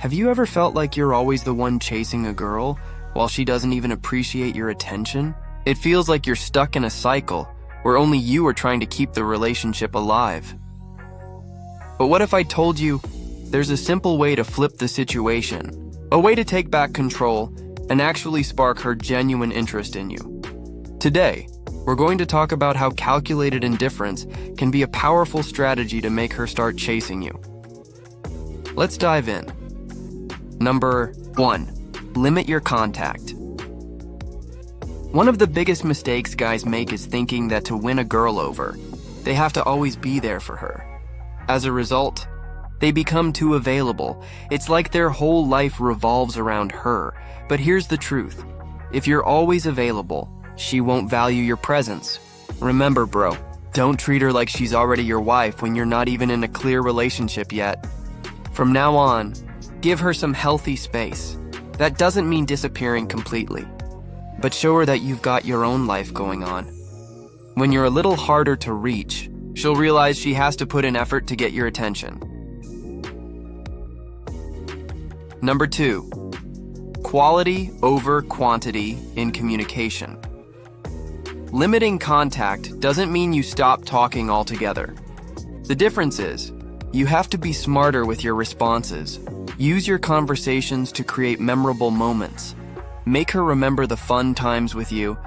Have you ever felt like you're always the one chasing a girl while she doesn't even appreciate your attention? It feels like you're stuck in a cycle where only you are trying to keep the relationship alive. But what if I told you there's a simple way to flip the situation, a way to take back control and actually spark her genuine interest in you? Today, we're going to talk about how calculated indifference can be a powerful strategy to make her start chasing you. Let's dive in. Number 1, limit your contact. One of the biggest mistakes guys make is thinking that to win a girl over, they have to always be there for her. As a result, they become too available. It's like their whole life revolves around her. But here's the truth. If you're always available, she won't value your presence. Remember, bro, don't treat her like she's already your wife when you're not even in a clear relationship yet. From now on, give her some healthy space. That doesn't mean disappearing completely, but show her that you've got your own life going on. When you're a little harder to reach, she'll realize she has to put in effort to get your attention. Number 2, quality over quantity in communication. Limiting contact doesn't mean you stop talking altogether. The difference is, you have to be smarter with your responses. Use your conversations to create memorable moments. Make her remember the fun times with you,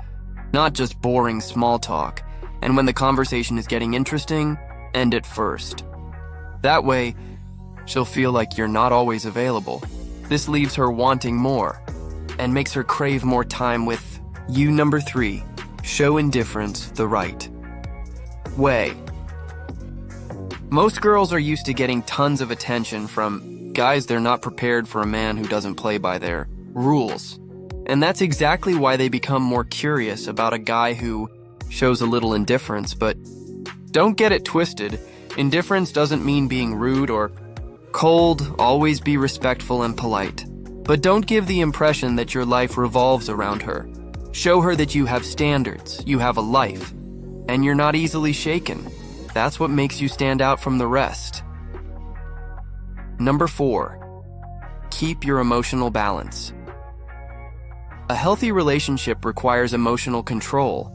not just boring small talk. And when the conversation is getting interesting, end it first. That way, she'll feel like you're not always available. This leaves her wanting more and makes her crave more time with you. Number 3, show indifference the right way. Most girls are used to getting tons of attention from guys. They're not prepared for a man who doesn't play by their rules. And that's exactly why they become more curious about a guy who shows a little indifference. But don't get it twisted. Indifference doesn't mean being rude or cold. Always be respectful and polite. But don't give the impression that your life revolves around her. Show her that you have standards, you have a life, and you're not easily shaken. That's what makes you stand out from the rest. Number 4, keep your emotional balance. A healthy relationship requires emotional control.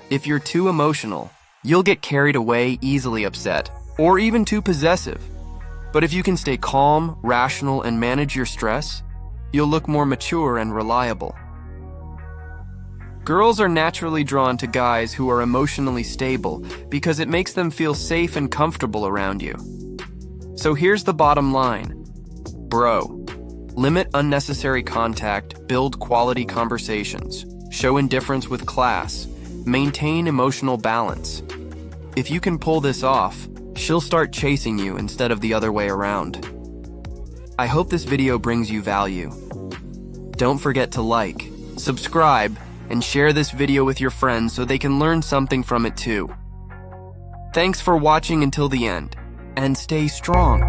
If you're too emotional, you'll get carried away, easily upset, or even too possessive. But if you can stay calm, rational, and manage your stress, you'll look more mature and reliable. Girls are naturally drawn to guys who are emotionally stable because it makes them feel safe and comfortable around you. So here's the bottom line. Bro, limit unnecessary contact, build quality conversations, show indifference with class, maintain emotional balance. If you can pull this off, she'll start chasing you instead of the other way around. I hope this video brings you value. Don't forget to like, subscribe, and share this video with your friends so they can learn something from it too. Thanks for watching until the end, and stay strong.